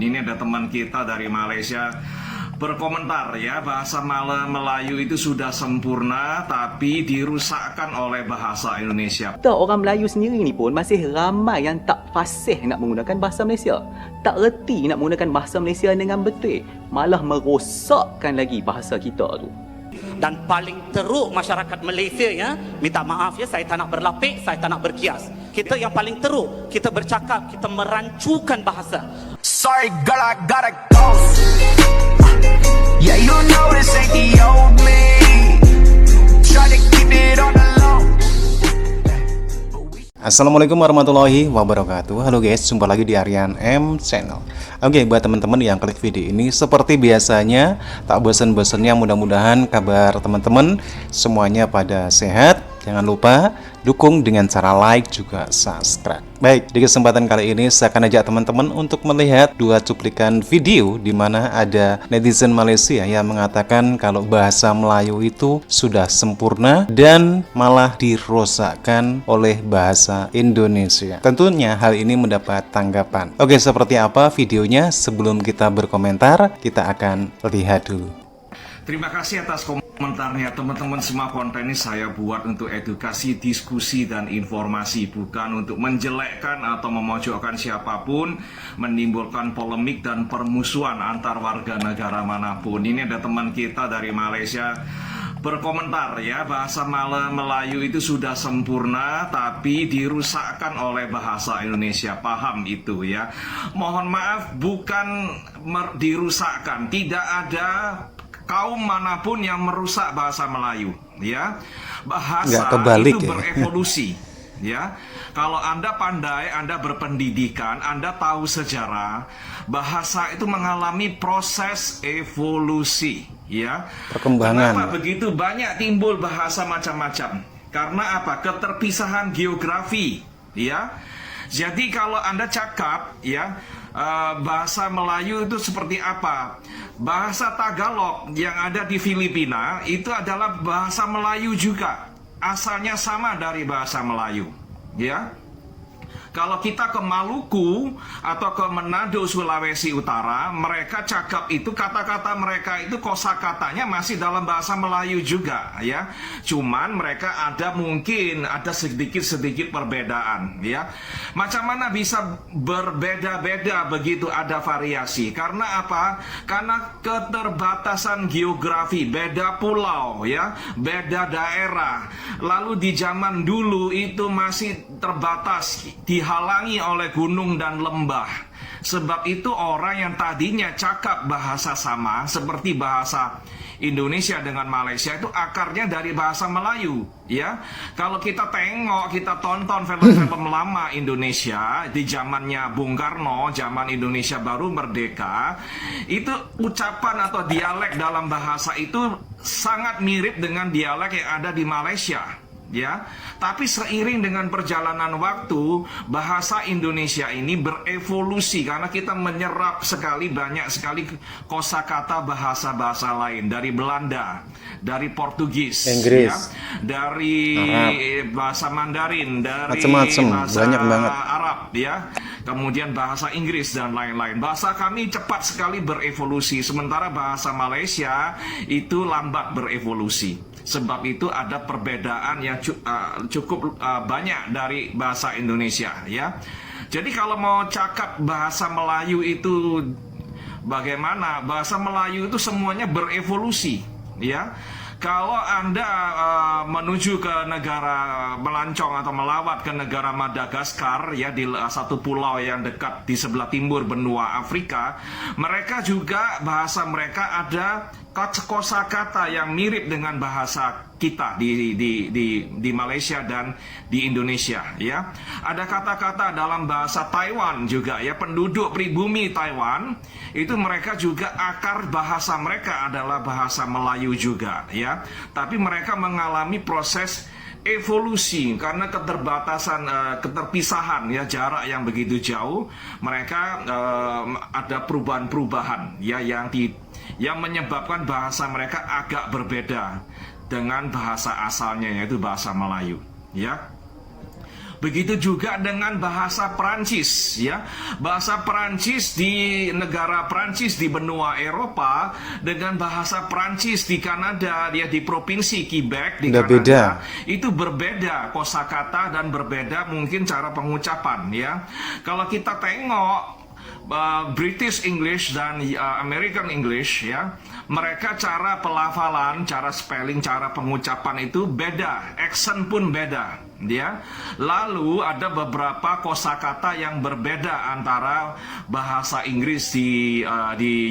Ini ada teman kita dari Malaysia berkomentar ya, bahasa Melayu itu sudah sempurna tapi dirusakkan oleh bahasa Indonesia. Kita orang Melayu sendiri ni pun masih ramai yang tak fasih nak menggunakan bahasa Malaysia. Tak reti nak menggunakan bahasa Malaysia dengan betul. Malah merosakkan lagi bahasa kita tu. Dan paling teruk masyarakat Malaysia ya, minta maaf ya, saya tak nak berlapik, saya tak nak berkias. Kita yang paling teruk, kita bercakap, kita merancukan bahasa. Sorry girl, I gotta go. Yeah, you know this ain't the old me. Try to keep it on the low. Assalamualaikum warahmatullahi wabarakatuh. Halo guys, jumpa lagi di Aryan M Channel. Oke, buat teman-teman yang klik video ini seperti biasanya, tak bosan-bosannya, mudah-mudahan kabar teman-teman semuanya pada sehat. Jangan lupa dukung dengan cara like juga subscribe. Baik, di kesempatan kali ini saya akan ajak teman-teman untuk melihat dua cuplikan video di mana ada netizen Malaysia yang mengatakan kalau bahasa Melayu itu sudah sempurna dan malah dirosakkan oleh bahasa Indonesia. Tentunya hal ini mendapat tanggapan. Oke, seperti apa videonya? Sebelum kita berkomentar, kita akan lihat dulu. Terima kasih atas komentarnya teman-teman. Semua konten ini saya buat untuk edukasi, diskusi, dan informasi, bukan untuk menjelekkan atau memojokkan siapapun, menimbulkan polemik dan permusuhan antar warga negara manapun. Ini ada teman kita dari Malaysia berkomentar ya, bahasa Melayu itu sudah sempurna tapi dirusakkan oleh bahasa Indonesia. Paham itu ya. Mohon maaf, bukan dirusakkan, tidak ada kaum manapun yang merusak bahasa Melayu ya. Bahasa itu berevolusi ya. Kalau Anda pandai, Anda berpendidikan, Anda tahu sejarah, bahasa itu mengalami proses evolusi ya. Perkembangan. Kenapa begitu banyak timbul bahasa macam-macam? Karena apa? Keterpisahan geografi ya. Jadi kalau Anda cakap ya, bahasa Melayu itu seperti apa? Bahasa Tagalog yang ada di Filipina itu adalah bahasa Melayu juga. Asalnya sama dari bahasa Melayu, ya. Kalau kita ke Maluku atau ke Manado, Sulawesi Utara, mereka cakap itu, kata-kata mereka itu kosakatanya masih dalam bahasa Melayu juga ya. Cuman mereka mungkin ada sedikit-sedikit perbedaan ya. Macam mana bisa berbeda-beda begitu ada variasi? Karena apa? Karena keterbatasan geografi, beda pulau ya, beda daerah. Lalu di zaman dulu itu masih terbatas, dihalangi oleh gunung dan lembah. Sebab itu orang yang tadinya cakap bahasa sama seperti bahasa Indonesia dengan Malaysia itu akarnya dari bahasa Melayu ya. Kalau kita tengok, kita tonton film-film lama Indonesia di zamannya Bung Karno, zaman Indonesia baru merdeka, itu ucapan atau dialek dalam bahasa itu sangat mirip dengan dialek yang ada di Malaysia ya. Tapi seiring dengan perjalanan waktu, bahasa Indonesia ini berevolusi karena kita menyerap banyak sekali kosakata bahasa-bahasa lain dari Belanda, dari Portugis, Inggris, ya, dari Arab, bahasa Mandarin, dari macam-macam, bahasa banyak banget. Arab ya. Kemudian bahasa Inggris dan lain-lain. Bahasa kami cepat sekali berevolusi, sementara bahasa Malaysia itu lambat berevolusi. Sebab itu ada perbedaan yang cukup banyak dari bahasa Indonesia ya. Jadi kalau mau cakap bahasa Melayu itu bagaimana? Bahasa Melayu itu semuanya berevolusi ya. Kalau Anda menuju ke negara, melancong atau melawat ke negara Madagaskar ya, di satu pulau yang dekat di sebelah timur benua Afrika, mereka juga bahasa mereka ada kosakata yang mirip dengan bahasa kita di Malaysia dan di Indonesia ya. Ada kata-kata dalam bahasa Taiwan juga ya, penduduk pribumi Taiwan itu mereka juga akar bahasa mereka adalah bahasa Melayu juga ya. Tapi mereka mengalami proses evolusi karena keterpisahan ya, jarak yang begitu jauh. Mereka ada perubahan-perubahan ya yang menyebabkan bahasa mereka agak berbeda dengan bahasa asalnya, yaitu bahasa Melayu ya. Begitu juga dengan bahasa Perancis, ya. Bahasa Perancis di negara Perancis di benua Eropa dengan bahasa Perancis di Kanada, dia di provinsi Quebec di Udah Kanada, beda. itu berbeda kosakata dan berbeda mungkin cara pengucapan, ya. Kalau kita tengok British English dan American English, ya, mereka cara pelafalan, cara spelling, cara pengucapan itu beda, accent pun beda, ya. Lalu ada beberapa kosakata yang berbeda antara bahasa Inggris di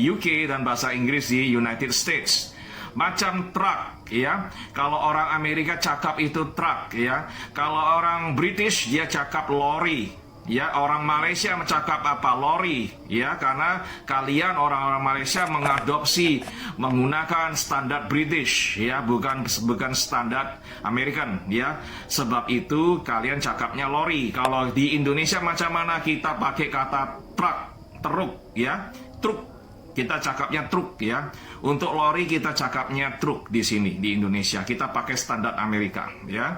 UK dan bahasa Inggris di United States. Macam truck, ya. Kalau orang Amerika cakap itu truck, ya. Kalau orang British dia cakap lorry. Ya, orang Malaysia mencakap apa? Lori, ya, karena kalian orang-orang Malaysia mengadopsi menggunakan standar British, ya, bukan standar American, ya. Sebab itu kalian cakapnya lori. Kalau di Indonesia macam mana kita pakai kata truk, teruk, ya, truk. Kita cakapnya truk, ya. Untuk lori kita cakapnya truk di sini di Indonesia. Kita pakai standar Amerika, ya.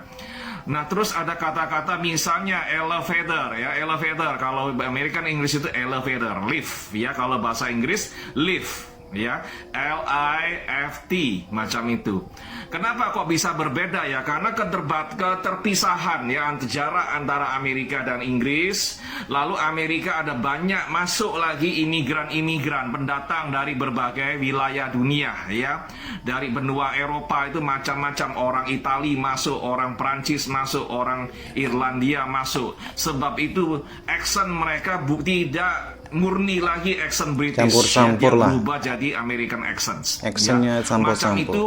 Nah, terus ada kata-kata misalnya elevator, ya, elevator. Kalau American English itu elevator, lift, ya. Kalau bahasa Inggris lift, ya, LIFT, macam itu. Kenapa kok bisa berbeda, ya? Karena keterpisahan, ya, jarak antara Amerika dan Inggris. Lalu Amerika ada banyak masuk lagi imigran-imigran pendatang dari berbagai wilayah dunia, ya. Dari benua Eropa itu macam-macam, orang Itali masuk, orang Prancis masuk, orang Irlandia masuk. Sebab itu accent mereka tidak murni lagi accent British, Campur-campur ya, dia lah. berubah jadi American accents. Accentnya Ya. campur-campur. Macam itu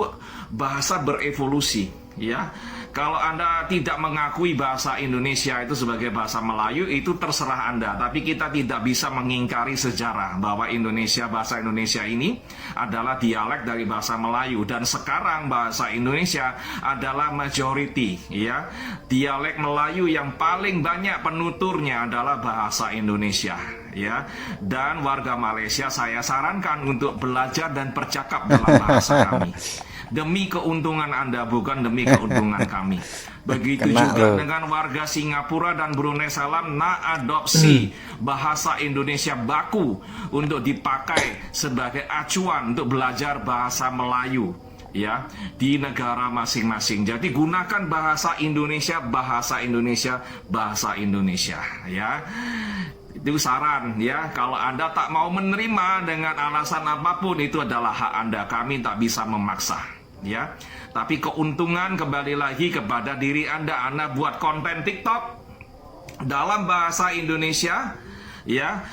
bahasa berevolusi, ya. Kalau Anda tidak mengakui bahasa Indonesia itu sebagai bahasa Melayu, itu terserah Anda. Tapi kita tidak bisa mengingkari sejarah bahwa bahasa Indonesia ini adalah dialek dari bahasa Melayu. Dan sekarang bahasa Indonesia adalah majority, ya. Dialek Melayu yang paling banyak penuturnya adalah bahasa Indonesia, ya. Dan warga Malaysia saya sarankan untuk belajar dan bercakap dalam bahasa kami. Demi keuntungan Anda, bukan demi keuntungan kami. Begitu Kena juga loh. dengan warga Singapura dan Brunei Salam, adopsi bahasa Indonesia baku untuk dipakai sebagai acuan untuk belajar bahasa Melayu, ya, di negara masing-masing. Jadi gunakan bahasa Indonesia, bahasa Indonesia, bahasa Indonesia, ya. Itu saran, ya. Kalau Anda tak mau menerima dengan alasan apapun, itu adalah hak Anda. Kami tak bisa memaksa, ya. Tapi keuntungan kembali lagi kepada diri Anda. Anda buat konten TikTok dalam bahasa Indonesia, ya.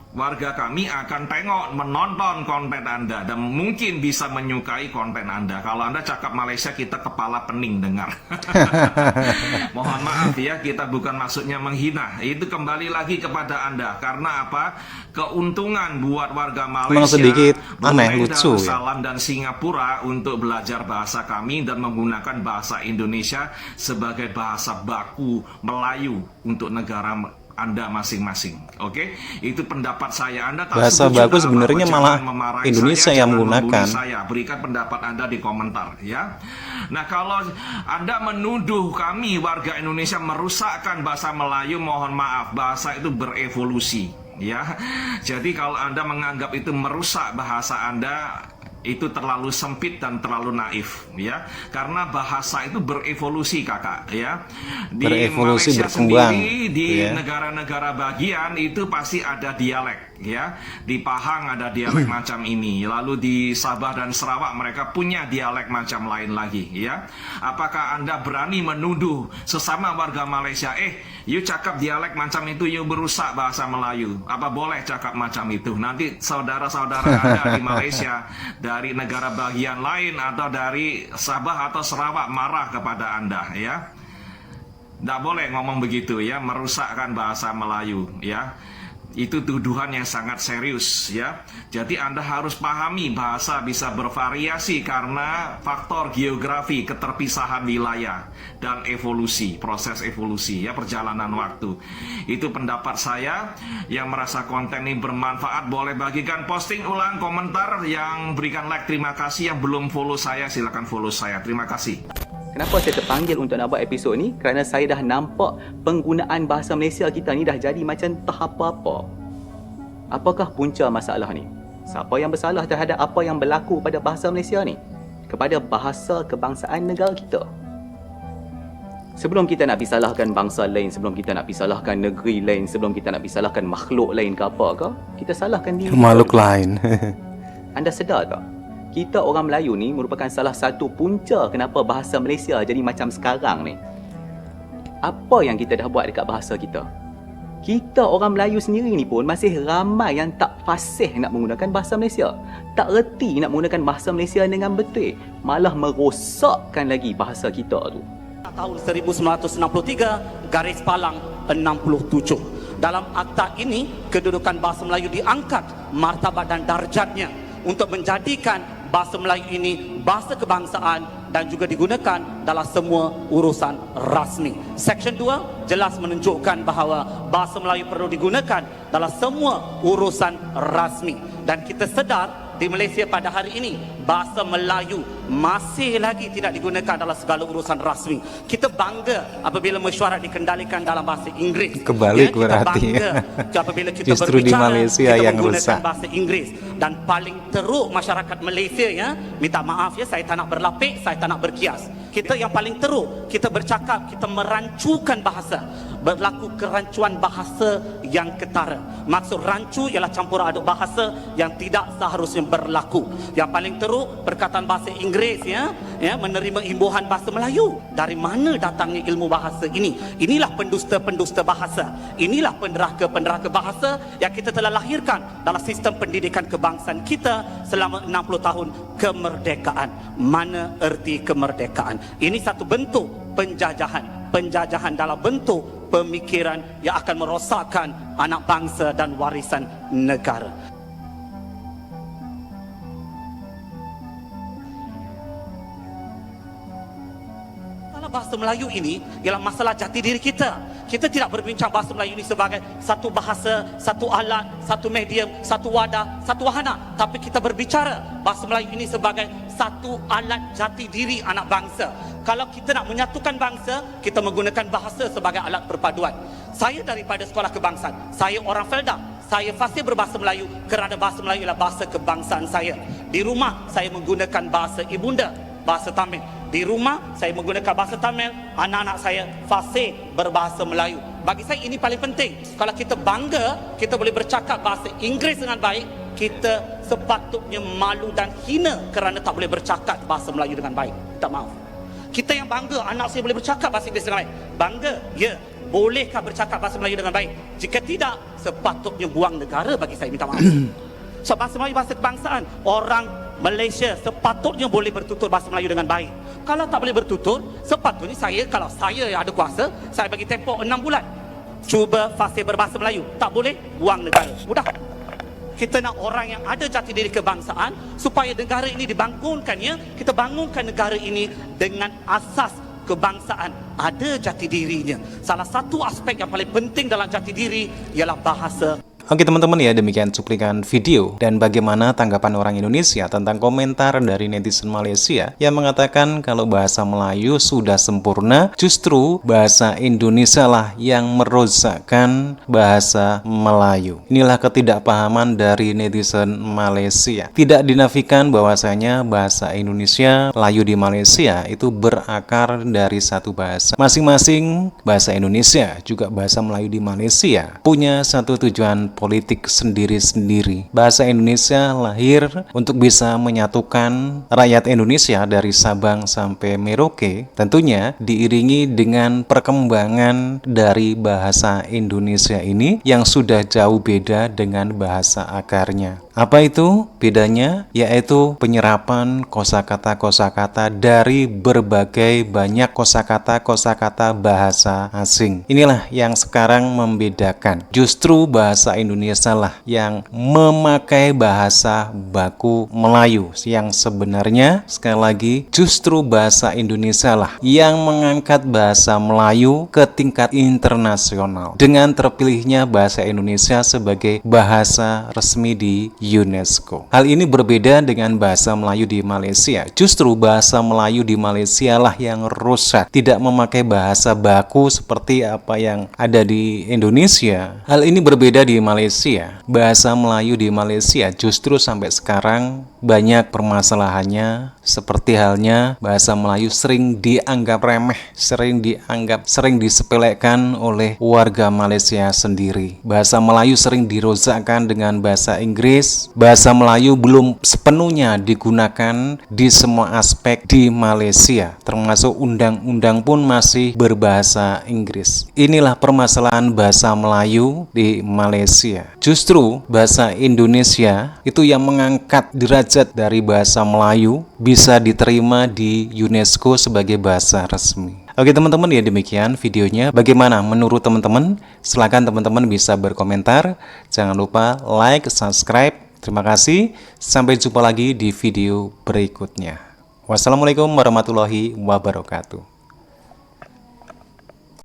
Warga kami akan menonton konten Anda dan mungkin bisa menyukai konten Anda. Kalau Anda cakap Malaysia, kita kepala pening dengar. Mohon maaf, ya, kita bukan maksudnya menghina. Itu kembali lagi kepada Anda. Karena apa? Keuntungan buat warga Malaysia, Memang sedikit aneh, Brunei lucu, ya. Darussalam dan Singapura untuk belajar bahasa kami dan menggunakan bahasa Indonesia sebagai bahasa baku Melayu untuk negara Anda masing-masing. Oke, itu pendapat saya. Anda tak Bahasa setuju, baku tak sebenarnya apa-apa, malah jangan memarahi Indonesia saya, yang jangan menggunakan. membuli saya. Berikan pendapat Anda di komentar, ya. Nah, kalau Anda menuduh kami warga Indonesia merusakkan bahasa Melayu, mohon maaf, bahasa itu berevolusi, ya. Jadi kalau Anda menganggap itu merusak bahasa Anda, itu terlalu sempit dan terlalu naif, ya. Karena bahasa itu berevolusi, kakak, ya. Di Berevolusi, Malaysia berkembang, sendiri, di ya. negara-negara bagian itu pasti ada dialek, ya. Di Pahang ada dialek macam ini, lalu di Sabah dan Sarawak mereka punya dialek macam lain lagi, ya. Apakah Anda berani menuduh sesama warga Malaysia, you cakap dialek macam itu, you berusak bahasa Melayu? Apa boleh cakap macam itu? Nanti saudara-saudara Anda di Malaysia dari negara bagian lain atau dari Sabah atau Sarawak marah kepada Anda, ya. Tidak boleh ngomong begitu, ya, merusakkan bahasa Melayu, ya. Itu tuduhan yang sangat serius, ya. Jadi Anda harus pahami bahasa bisa bervariasi karena faktor geografi, keterpisahan wilayah, dan evolusi, proses evolusi, ya, perjalanan waktu. Itu pendapat saya. Yang merasa konten ini bermanfaat boleh bagikan, posting ulang, komentar, yang berikan like terima kasih, yang belum follow saya silakan follow saya. Terima kasih. Kenapa saya terpanggil untuk nak buat episod ni? Kerana saya dah nampak penggunaan bahasa Malaysia kita ni dah jadi macam tak apa-apa. Apakah punca masalah ni? Siapa yang bersalah terhadap apa yang berlaku pada bahasa Malaysia ni? Kepada bahasa kebangsaan negara kita. Sebelum kita nak disalahkan bangsa lain, sebelum kita nak disalahkan negeri lain, sebelum kita nak disalahkan makhluk lain ke apa ke, kita salahkan diri Makhluk kita. lain. Anda sedar tak? Kita orang Melayu ni merupakan salah satu punca kenapa bahasa Malaysia jadi macam sekarang ni. Apa yang kita dah buat dekat bahasa kita? Kita orang Melayu sendiri ni pun masih ramai yang tak fasih nak menggunakan bahasa Malaysia. Tak reti nak menggunakan bahasa Malaysia dengan betul. Malah merosakkan lagi bahasa kita tu. Tahun 1963 garis palang 67. Dalam akta ini kedudukan bahasa Melayu diangkat martabat dan darjatnya untuk menjadikan bahasa Melayu ini bahasa kebangsaan dan juga digunakan dalam semua urusan rasmi. Section 2 jelas menunjukkan bahawa bahasa Melayu perlu digunakan dalam semua urusan rasmi. Dan kita sedar di Malaysia pada hari ini bahasa Melayu masih lagi tidak digunakan dalam segala urusan rasmi. Kita bangga apabila mesyuarat dikendalikan dalam bahasa Inggeris. Kebalik kita berarti. bangga apabila kita Justru di berbicara, Malaysia kita yang menggunakan rusak. bahasa Inggeris. Dan paling teruk masyarakat Malaysia, ya, minta maaf ya, saya tak nak berlapik, saya tak nak berkias. Kita yang paling teruk, kita bercakap, kita merancukan bahasa. Berlaku kerancuan bahasa yang ketara. Maksud rancu ialah campur aduk bahasa yang tidak seharusnya berlaku. Yang paling teruk, perkataan bahasa Inggeris, ya, menerima imbuhan bahasa Melayu. Dari mana datangnya ilmu bahasa ini? Inilah pendusta-pendusta bahasa. Inilah penderaka-penderaka bahasa yang kita telah lahirkan dalam sistem pendidikan kebangsaan kita selama 60 tahun kemerdekaan. Mana erti kemerdekaan? Ini satu bentuk penjajahan. Penjajahan dalam bentuk pemikiran yang akan merosakkan anak bangsa dan warisan negara. Bahasa Melayu ini ialah masalah jati diri kita. Kita tidak berbincang bahasa Melayu ini sebagai satu bahasa, satu alat, satu medium, satu wadah, satu wahana. Tapi kita berbicara bahasa Melayu ini sebagai satu alat jati diri anak bangsa. Kalau kita nak menyatukan bangsa, kita menggunakan bahasa sebagai alat perpaduan. Saya daripada sekolah kebangsaan. Saya orang Felda. Saya fasih berbahasa Melayu kerana bahasa Melayu ialah bahasa kebangsaan saya. Di rumah saya menggunakan bahasa ibunda, bahasa Tamil. Di rumah saya menggunakan bahasa Tamil, anak-anak saya fasih berbahasa Melayu. Bagi saya ini paling penting. Kalau kita bangga kita boleh bercakap bahasa Inggeris dengan baik, kita sepatutnya malu dan hina kerana tak boleh bercakap bahasa Melayu dengan baik. Tak maaf. Kita yang bangga anak saya boleh bercakap bahasa Inggeris dengan baik. Bangga, ya. Bolehkah bercakap bahasa Melayu dengan baik? Jika tidak, sepatutnya buang negara bagi saya, minta maaf. So bahasa Melayu bahasa kebangsaan. Orang Malaysia sepatutnya boleh bertutur bahasa Melayu dengan baik. Kalau tak boleh bertutur, sepatutnya kalau saya yang ada kuasa, saya bagi tempoh 6 bulan. Cuba fasih berbahasa Melayu. Tak boleh, buang negara. Mudah. Kita nak orang yang ada jati diri kebangsaan supaya negara ini dibangunkannya. Kita bangunkan negara ini dengan asas kebangsaan, ada jati dirinya. Salah satu aspek yang paling penting dalam jati diri ialah bahasa. Oke teman-teman ya, demikian cuplikan video dan bagaimana tanggapan orang Indonesia tentang komentar dari netizen Malaysia yang mengatakan kalau bahasa Melayu sudah sempurna, justru bahasa Indonesia lah yang merosakkan bahasa Melayu. Inilah ketidakpahaman dari netizen Malaysia. Tidak dinafikan bahwasanya bahasa Indonesia, Melayu di Malaysia itu berakar dari satu bahasa. Masing-masing bahasa Indonesia juga bahasa Melayu di Malaysia punya satu tujuan politik sendiri-sendiri. Bahasa Indonesia lahir untuk bisa menyatukan rakyat Indonesia dari Sabang sampai Merauke, tentunya diiringi dengan perkembangan dari bahasa Indonesia ini yang sudah jauh beda dengan bahasa akarnya. Apa itu bedanya? Yaitu penyerapan kosakata-kosakata dari berbagai banyak kosakata-kosakata bahasa asing. Inilah yang sekarang membedakan. Justru bahasa Indonesia Indonesia lah yang memakai bahasa baku Melayu, yang sebenarnya sekali lagi justru bahasa Indonesia lah yang mengangkat bahasa Melayu ke tingkat internasional dengan terpilihnya bahasa Indonesia sebagai bahasa resmi di UNESCO. Hal ini berbeda dengan bahasa Melayu di Malaysia. Justru bahasa Melayu di Malaysia lah yang rusak, tidak memakai bahasa baku seperti apa yang ada di Indonesia. Hal ini berbeda di Malaysia. Bahasa Melayu di Malaysia justru sampai sekarang banyak permasalahannya, seperti halnya bahasa Melayu sering dianggap remeh, sering disepelekan oleh warga Malaysia sendiri. Bahasa Melayu sering dirozakkan dengan bahasa Inggris. Bahasa Melayu belum sepenuhnya digunakan di semua aspek di Malaysia, termasuk undang-undang pun masih berbahasa Inggris. Inilah permasalahan bahasa Melayu di Malaysia. Justru bahasa Indonesia itu yang mengangkat derajat dari bahasa Melayu bisa diterima di UNESCO sebagai bahasa resmi. Oke teman-teman, ya demikian videonya. Bagaimana menurut teman-teman? Silakan teman-teman bisa berkomentar. Jangan lupa like, subscribe. Terima kasih. Sampai jumpa lagi di video berikutnya. Wassalamualaikum warahmatullahi wabarakatuh.